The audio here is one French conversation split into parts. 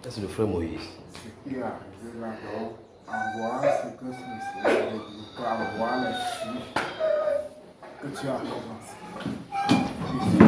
c'est le frère Moïse. Ce qui est arrivé là, donc, en voyant ce que le Seigneur a dit, en voyant les signes que tu as commencé. Ici, le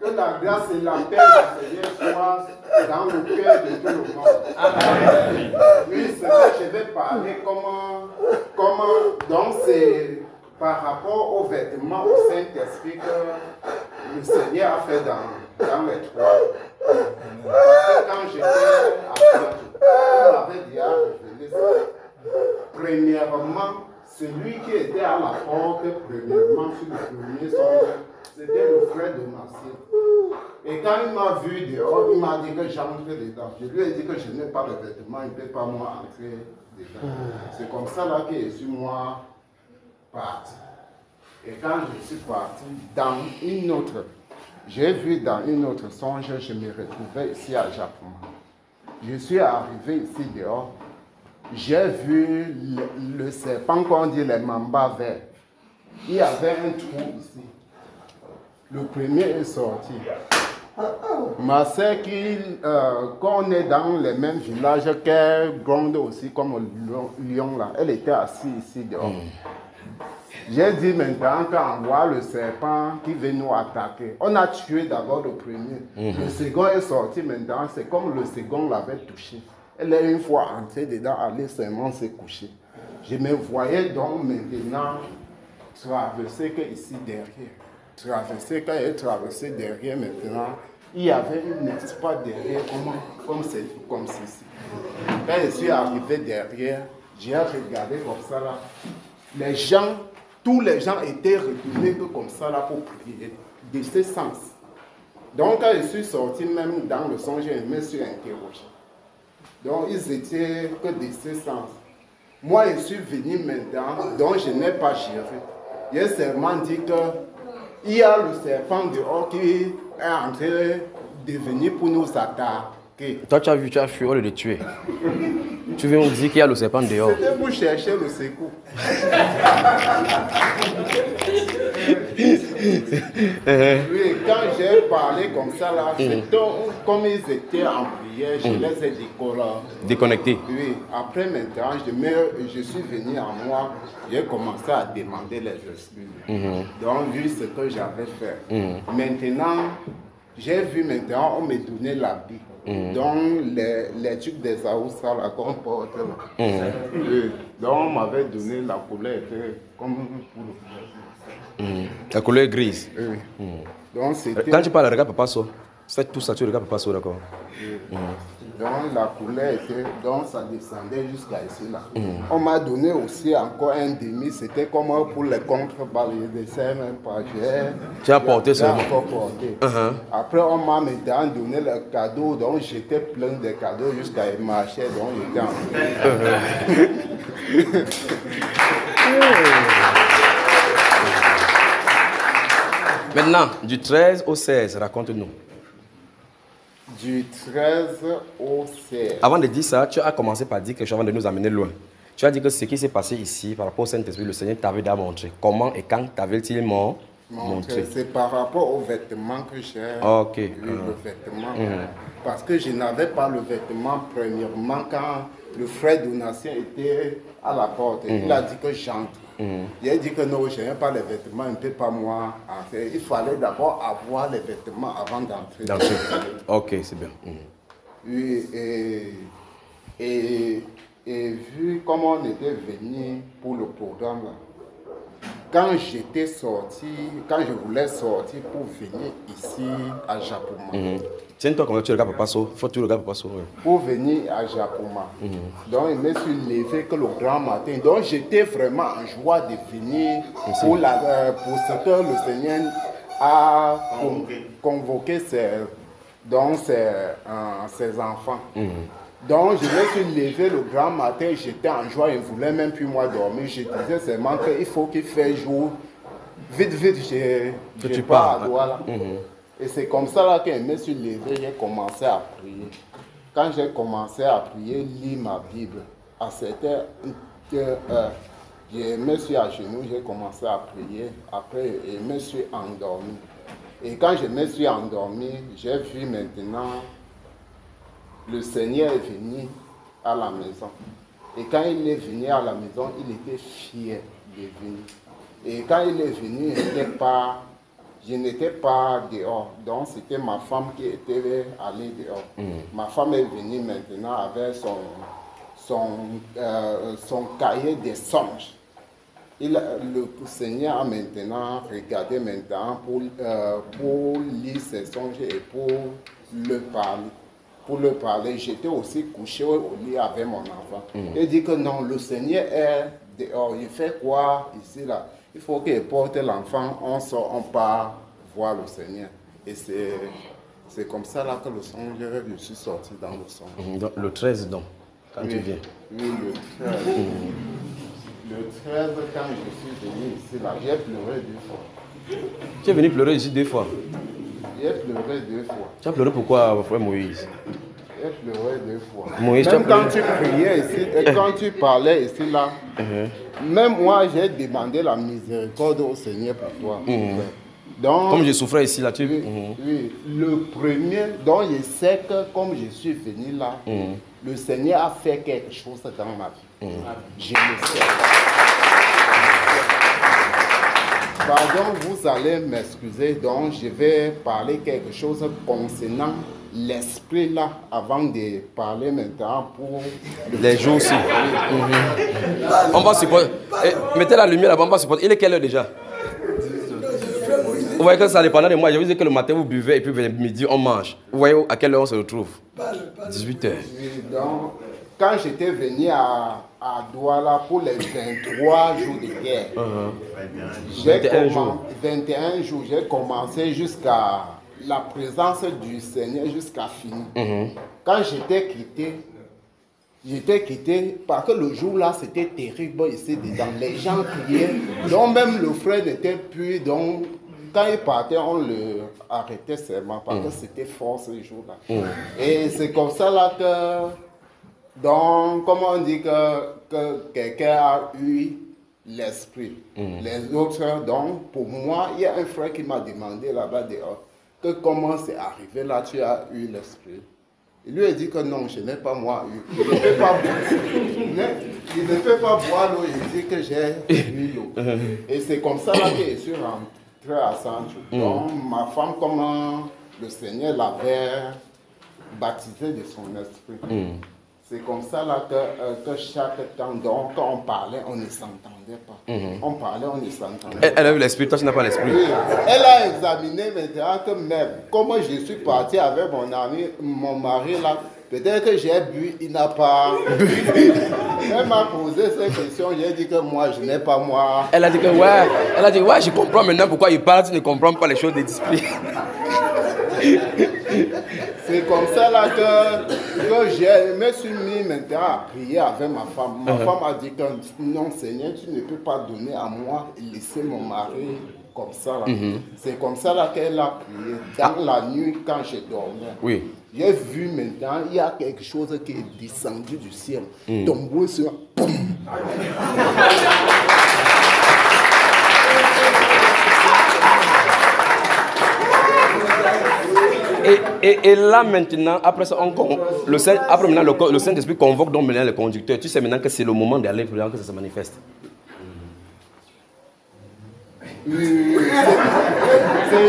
que la grâce et la paix du Seigneur soient dans le cœur de tout le monde. Amen. Oui, c'est que je vais parler comment donc c'est par rapport aux vêtements au Saint-Esprit que le Seigneur a fait dans les trois. Quand j'étais à Plateau, on avait déjà révélé ça. Premièrement, celui qui était à la porte, premièrement, sur le premier songe, c'était le frère de Massé. Et quand il m'a vu dehors, il m'a dit que j'entre dedans. Je lui ai dit que je n'ai pas de vêtements, il ne peut pas moi entrer dedans. C'est comme ça là que je suis moi parti. Et quand je suis parti dans une autre, j'ai vu dans une autre songe, je me retrouvais ici à Japon. Je suis arrivé ici dehors. J'ai vu le serpent qu'on dit les mambas verts. Il y avait un trou ici. Le premier est sorti. Ma soeur, quand on est dans les mêmes villages, qu'elle gronde aussi comme lion là, elle était assise ici dehors. J'ai dit maintenant qu'on voit le serpent qui veut nous attaquer. On a tué d'abord le premier. Le second est sorti maintenant, c'est comme le second l'avait touché. Elle est une fois entrée dedans, allée seulement se coucher. Je me voyais donc maintenant traverser que ici derrière. Traverser, quand elle traversé derrière maintenant, il y avait un espace derrière, comme ceci. Quand je suis arrivé derrière, j'ai regardé comme ça là. Les gens, tous les gens étaient retournés comme ça là pour prier, de ce sens. Donc quand je suis sorti même dans le songe, je me suis interrogé. Donc ils étaient que de ce sens. Moi je suis venu maintenant, donc je n'ai pas géré. J'ai seulement dit que il y a le serpent dehors qui est en train de venir pour nous attaquer. Toi, tu as vu, tu as fui, au lieu de tuer. Tu viens nous dire qu'il y a le serpent dehors. C'était pour chercher le secours. Oui, quand j'ai parlé comme ça, là, comme ils étaient en prière, je les ai déconnectés. Oui, après maintenant, je suis venu à moi, j'ai commencé à demander les excuses. Donc, vu ce que j'avais fait. Maintenant, j'ai vu maintenant, on me donnait l'habit. Donc, les trucs des Aoussa, là, qu'on porte là. Donc, on m'avait donné la couleur, comme pour le La couleur grise. Oui. Donc, quand tu parles, regarde Papa So. Fais tout ça, tu regardes Papa So, d'accord. Donc, la couleur était, donc ça descendait jusqu'à ici là. On m'a donné aussi encore un demi, c'était comme pour les contre-balles, je ne sais même pas. Tu as porté ça? J'ai encore porté. Après, on m'a maintenant donné le cadeau, donc j'étais plein de cadeaux jusqu'à marcher, donc j'étais en Maintenant, du 13 au 16, raconte-nous. Du 13 au 16. Avant de dire ça, tu as commencé par dire quelque chose avant de nous amener loin. Tu as dit que ce qui s'est passé ici, par rapport au Saint-Esprit, le Seigneur t'avait déjà montré. Comment et quand t'avait-il montré? C'est par rapport aux vêtements que j'ai. Ok. Le vêtement. Parce que je n'avais pas le vêtement premièrement quand le frère Donatien était à la porte. Il a dit que j'entre. Il a dit que non, je n'ai pas les vêtements, il ne peut pas moi entrer. Il fallait d'abord avoir les vêtements avant d'entrer. Ok, c'est bien. Oui, et vu comment on était venu pour le programme, là, quand j'étais sorti, quand je voulais sortir pour venir ici à Japoma. Tiens-toi comme tu regardes Papa So. Faut que tu regardes Papa So. Pour venir à Japoma. Donc, je me suis levé que le grand matin. Donc, j'étais vraiment en joie de venir pour ce que le Seigneur a convoqué ses enfants. Donc, je me suis levé le grand matin, j'étais en joie, je ne voulais même plus moi dormir. Je disais seulement qu'il faut qu'il fasse jour. Vite, je pars à Douala. Et c'est comme ça là que je me suis levé, j'ai commencé à prier. Quand j'ai commencé à prier, lire ma Bible, à cette heure, je me suis à genoux, j'ai commencé à prier. Après, je me suis endormi. Et quand je me suis endormi, j'ai vu maintenant le Seigneur est venu à la maison. Et quand il est venu à la maison, il était fier de venir. Et quand il est venu, je n'étais pas dehors. Donc c'était ma femme qui était allée dehors. Ma femme est venue maintenant avec son cahier des songes. Le Seigneur a maintenant regardé maintenant pour lire ses songes et pour le parler. J'étais aussi couché au lit avec mon enfant. Il dit que non, le Seigneur est dehors. Il fait quoi ici là? Il faut qu'il porte l'enfant, on sort, on part voir le Seigneur. Et c'est comme ça là que le songe, je suis sorti dans le songe. Donc, le 13 donc, quand tu viens. Oui, le 13. Le 13, quand je suis venu ici là, j'ai pleuré 2 fois. Tu es venu pleurer ici 2 fois? J'ai pleuré 2 fois. Tu as pleuré pourquoi, frère Moïse? J'ai pleuré 2 fois. Moïse, même quand tu priais ici, et quand tu parlais ici là, même moi j'ai demandé la miséricorde au Seigneur pour toi. Donc, comme je souffrais ici là, tu... Oui, le premier, donc je sais que comme je suis venu là, le Seigneur a fait quelque chose dans ma vie. Je le sais. Pardon, vous allez m'excuser, donc je vais parler quelque chose concernant l'esprit là, avant de parler maintenant pour... Les jours aussi. On va supporter. Mettez la lumière là-bas, on va supporter. Il est quelle heure déjà? Vous voyez que ça dépend de moi. Je vous dis que le matin vous buvez et puis vers midi on mange. Vous voyez à quelle heure on se retrouve? 18h. Oui, donc, quand j'étais venu à Douala pour les 23 jours de guerre, 21 jours, j'ai commencé jusqu'à la présence du Seigneur jusqu'à finir. Quand j'étais quitté parce que le jour là c'était terrible ici dedans. Les gens criaient, donc même le frère n'était plus, donc quand il partait on le arrêtait seulement parce que c'était fort ce jour là. Et c'est comme ça là que, donc comment on dit que quelqu'un a eu l'esprit. Les autres, donc pour moi il y a un frère qui m'a demandé là-bas dehors que comment c'est arrivé là, tu as eu l'esprit. Il lui a dit que non, je n'ai pas moi eu. Il ne peut pas boire l'eau, il dit que j'ai eu l'eau. Et c'est comme ça là que je suis rentré à Sancho. Donc ma femme, comment le Seigneur l'avait baptisé de son esprit. C'est comme ça là que chaque temps, donc quand on parlait, on ne s'entendait pas. On parlait, on ne s'entendait pas. Elle a eu l'esprit, toi tu n'as pas l'esprit. Oui. Elle a examiné maintenant que même, comment je suis parti avec mon mari là, peut-être que j'ai bu, il n'a pas bu. Elle m'a posé cette question, j'ai dit que moi je n'ai pas moi. Elle a dit que ouais, je comprends maintenant pourquoi il parle, tu ne comprends pas les choses des disciplines. C'est comme ça là que je me suis mis maintenant à prier avec ma femme. Ma femme a dit que non Seigneur, tu ne peux pas donner à moi et laisser mon mari comme ça là. C'est comme ça là qu'elle a prié. Dans la nuit quand je dormais. Oui. J'ai vu maintenant, il y a quelque chose qui est descendu du ciel. Tombé sur... Boum. Et là maintenant, après ça, le Saint-Esprit convoque donc maintenant le conducteur. Tu sais maintenant que c'est le moment d'aller plus loin que ça se manifeste. C'est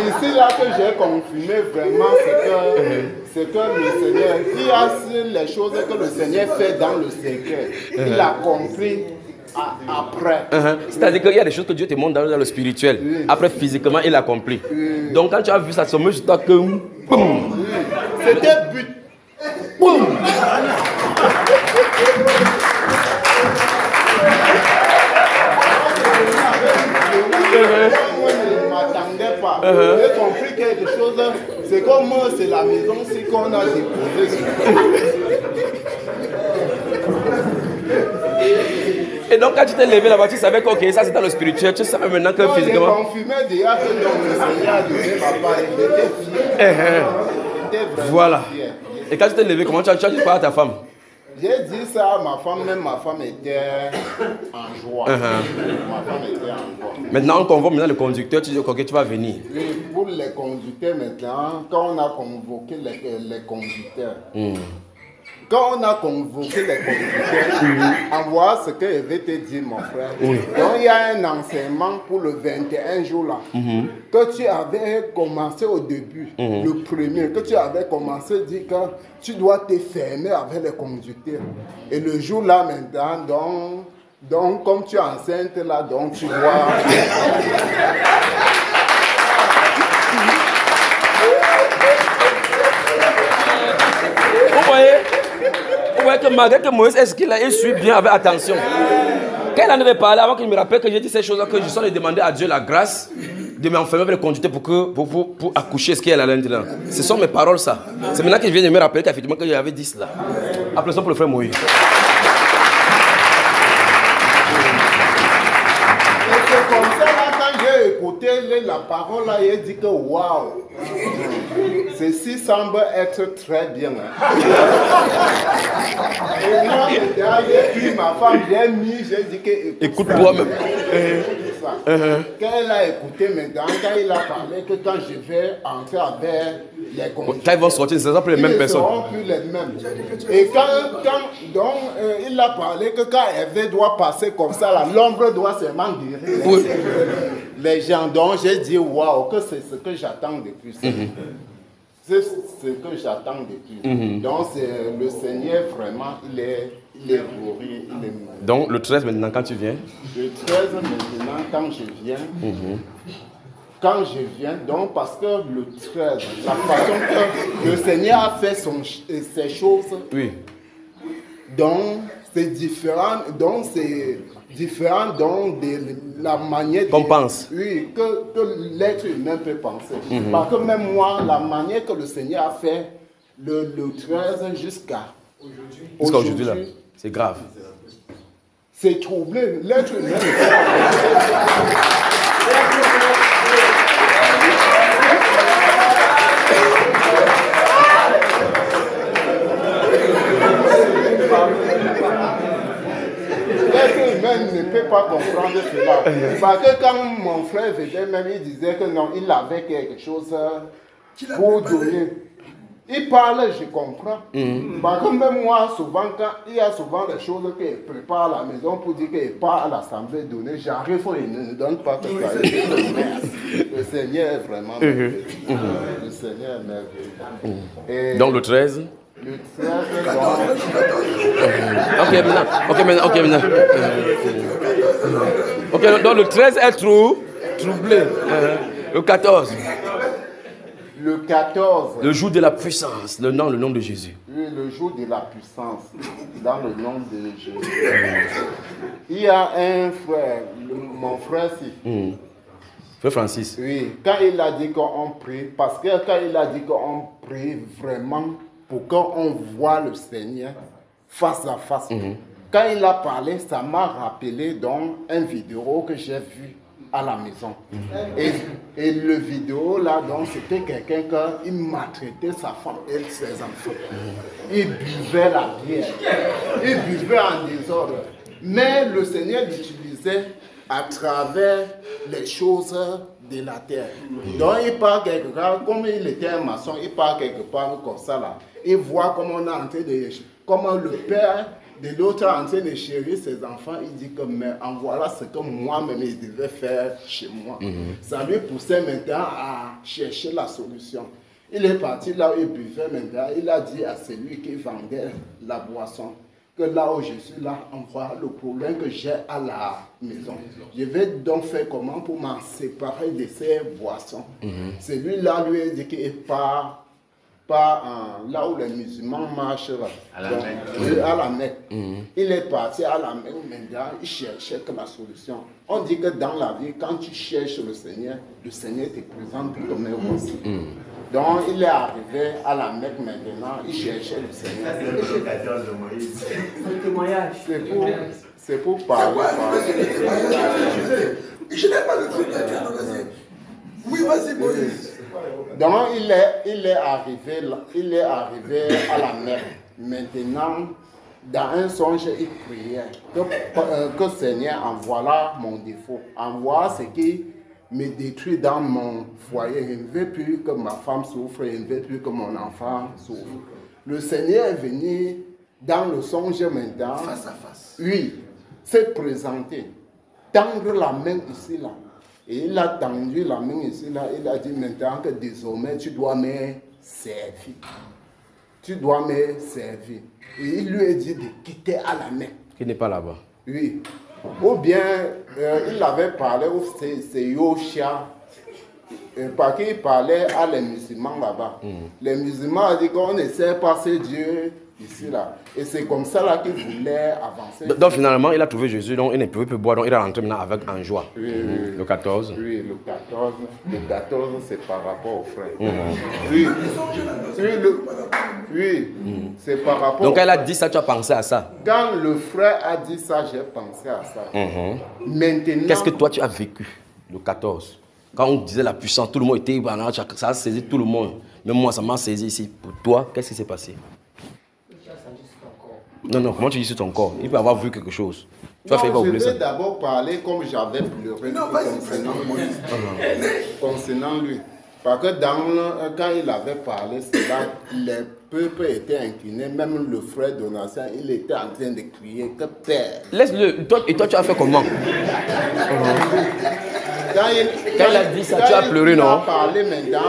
ici là que j'ai confirmé vraiment c'est que le Seigneur, il y a les choses que le Seigneur fait dans le secret. Il a compris après. C'est-à-dire qu'il y a des choses que Dieu te montre dans le spirituel. Après, physiquement, il a compris. Donc quand tu as vu ça, c'est juste toi que... Boum. C'était but. Boum. Moi, je ne m'attendais pas. J'ai compris quelque chose. C'est comme c'est la maison si qu'on a déposé. donc quand tu t'es levé là-bas, tu savais que ok, ça c'est dans le spirituel, tu savais maintenant que physiquement. Je confirmais déjà que le Seigneur a donné ma part, j'étais fier. Voilà. Fier. Et quand tu t'es levé, comment tu as dit quoi à ta femme? J'ai dit ça à ma femme, même ma femme était en joie. Ma femme était en joie. Maintenant, on convoque le conducteur, tu dis ok, tu vas venir. Oui, pour les conducteurs maintenant, quand on a convoqué les conducteurs, quand on a convoqué les conducteurs, en voir ce que je vais te dire, mon frère. Donc, il y a un enseignement pour le 21 jours là, que tu avais commencé au début, le premier, que tu avais commencé à dire que tu dois te fermer avec les conducteurs. Et le jour là maintenant, donc comme tu es enceinte là, donc tu dois... Vous voyez que malgré que Moïse est ce qu'il a, il suit bien avec attention. Quand il en avait parlé, avant qu'il me rappelle que j'ai dit ces choses-là, que je suis allé demander à Dieu la grâce de m'enfermer avec le conducteur pour accoucher ce qu'il y a là maintenant. Ce sont mes paroles, ça. C'est maintenant que je viens de me rappeler qu'effectivement que j'avais dit cela. Applaudissons pour le frère Moïse. C'est comme ça là, quand j'ai écouté la parole là, j'ai dit que waouh, ceci semble être très bien. Et moi, j'ai pris ma femme, j'ai dit que écoute toi-même. Quand elle a écouté maintenant, quand il a parlé que quand je vais entrer avec les conducteurs, quand ils vont sortir, ce ne seront plus les mêmes personnes. Ils ne seront plus les mêmes. Et donc, il a parlé que quand Hervé doit passer comme ça, l'ombre doit seulement guérir les gens. Donc j'ai dit waouh, que c'est ce que j'attends depuis. C'est ce que j'attends depuis. Donc le Seigneur vraiment, il est glorieux, il est magnifique. Donc le 13 maintenant quand tu viens? Le 13 maintenant quand je viens. Quand je viens, donc parce que le 13, la façon que le Seigneur a fait ces choses, oui. Donc c'est différent, donc c'est différent donc de la manière qu'on pense. Oui, que l'être humain peut penser. Parce que même moi, la manière que le Seigneur a fait le 13 jusqu'à aujourd'hui là, c'est grave. C'est troublé, l'être humain. L'être humain ne peut pas comprendre cela. Parce que quand mon frère venait même, il disait que non, il avait quelque chose pour donner. Il parle, je comprends. Parce que même moi, souvent, quand il y a souvent des choses qu'il prépare à la maison pour dire qu'il part à l'assemblée donner, j'arrive et il ne donne pas tout ça. Le Seigneur est vraiment merveilleux. Le Seigneur est merveilleux. Donc le 13 le 13, ok, maintenant. Ok, donc le 13 est troublé. Le 14. Le 14. Le jour de la puissance, le nom de Jésus. Oui, le jour de la puissance, dans le nom de Jésus. Il y a un frère, mon frère ici. Frère Francis. Oui, quand il a dit qu'on prie, parce que quand il a dit qu'on prie vraiment pour qu'on voit le Seigneur face à face. Quand il a parlé, ça m'a rappelé donc une vidéo que j'ai vue à la maison. Et le vidéo là, donc c'était quelqu'un qui maltraitait sa femme et ses enfants. Il buvait la bière. Il buvait en désordre. Mais le Seigneur l'utilisait à travers les choses de la terre. Donc il part quelque part, comme il était un maçon, il part quelque part comme ça là. Il voit comment on est en train de... Comment le père de l'autre est en train de chérir ses enfants. Il dit que mais en voilà ce que moi-même je devais faire chez moi. Ça lui poussait maintenant à chercher la solution. Il est parti là où il buvait maintenant. Il a dit à celui qui vendait la boisson que là où je suis là, on voit le problème que j'ai à la maison. Je vais donc faire comment pour m'en séparer de ces boissons. Celui-là lui a dit qu'il part là où les musulmans marchent là, à la Mecque. Il est parti à la Mecque, maintenant il cherchait que la solution. On dit que dans la vie, quand tu cherches le Seigneur te présente pour donner aussi. Donc il est arrivé à la Mecque maintenant, il cherchait le Seigneur. C'est pour parler. Je n'ai pas le truc de oui, vas-y, Moïse. Donc il est arrivé à la Mecque. Maintenant, dans un songe, il priait que Seigneur envoie mon défaut, envoie ce qui me détruit dans mon foyer. Je ne veux plus que ma femme souffre, je ne veux plus que mon enfant souffre. Le Seigneur est venu dans le songe maintenant. Face à face. Oui, s'est présenté, tendre la main ici là. Et il a tendu la main ici là, il a dit maintenant que désormais tu dois me servir. Tu dois me servir. Et il lui a dit de quitter à la Mecque. Qui n'est pas là-bas. Oui. Ou bien il avait parlé, c'est Yoshia, parce qu'il parlait à les musulmans là-bas. Les musulmans ont dit qu'on ne sait pas ce Dieu ici là. Et c'est comme ça là qu'il voulait avancer. Donc finalement, il a trouvé Jésus, donc il ne pouvait plus boire, donc il est rentré maintenant avec en joie. Oui, le 14. Oui, le 14. Le 14, c'est par rapport au frère. Oui, c'est par rapport. Donc quand elle a dit ça, tu as pensé à ça. Quand le frère a dit ça, j'ai pensé à ça. Maintenant. Qu'est-ce que toi tu as vécu le 14? Quand on disait la puissance, tout le monde était, ça a saisi tout le monde. Même moi, ça m'a saisi ici. Pour toi, qu'est-ce qui s'est passé? Non, comment tu dis sur ton corps? Il peut avoir vu quelque chose. Tu as fait pas oublier ça. Je vais d'abord parler comme j'avais pleuré concernant lui. Parce que quand il avait parlé, c'est là les peuples étaient inclinés. Même le frère Donatien, il était en train de crier que Père. Laisse-le. Et toi, tu as fait comment? Quand il a dit ça, tu as pleuré, non? Il a parlé maintenant,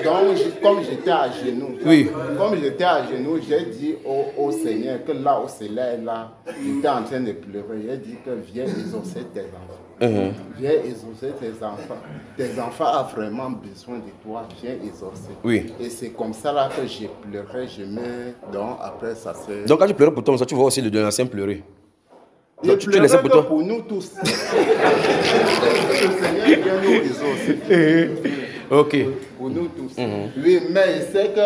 donc comme j'étais à genoux. Oui. Comme j'étais à genoux, j'ai dit au Seigneur que là au soleil, là, j'étais en train de pleurer. J'ai dit que viens exaucer tes enfants. Viens exaucer tes enfants. Tes enfants ont vraiment besoin de toi. Viens exaucer. Oui. Et c'est comme ça là que j'ai pleuré. Donc après ça c'est. Donc quand tu pleurais pour toi, ça, tu vois aussi le Donatien pleurer. Donc, tu laissais pour toi? Pour nous tous. Le Seigneur vient nous exaucer. Ok. Pour nous tous. Oui, mais c'est que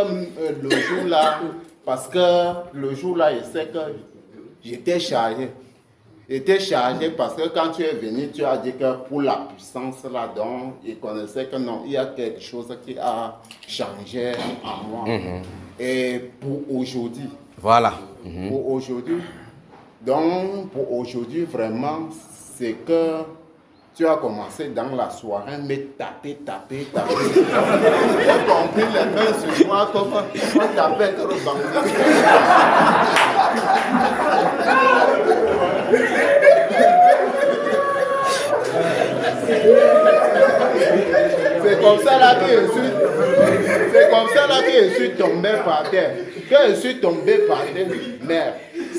le jour là, parce que le jour là, il sait que j'étais chargé. J'étais chargé parce que quand tu es venu, tu as dit que pour la puissance là, donc, il connaissait que non, il y a quelque chose qui a changé en moi. Et pour aujourd'hui. Voilà. Pour aujourd'hui. Donc, pour aujourd'hui, vraiment, c'est que tu as commencé dans la soirée, mais taper. J'ai compris les mains sur moi comme on tapait que le bandit. C'est comme ça là que je suis tombé par terre. Quand je suis tombé par terre, merde.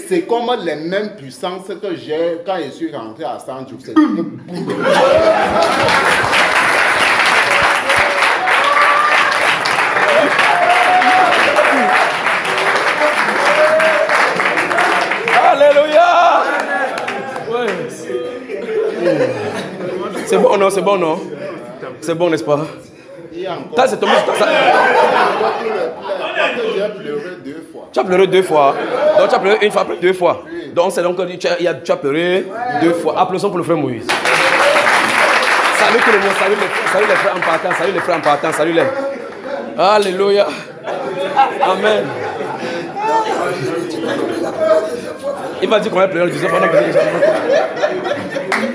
C'est comme les mêmes puissances que j'ai quand je suis rentré à Sanjou. C'est Alléluia. Ouais. C'est bon, non? C'est bon, non? C'est bon, n'est-ce pas? Ça, c'est tombé. J'ai pleuré 2 fois. Tu as pleuré 2 fois. Donc tu as pleuré une fois, après 2 fois. Oui. Donc c'est donc que tu as pleuré 2 fois. Applaudissons pour le frère Moïse. Salut tout le monde, salut les frères en partant, salut les frères en partant, salut les. Alléluia. Amen. Il va dire qu'on va pleurer le 19 ans.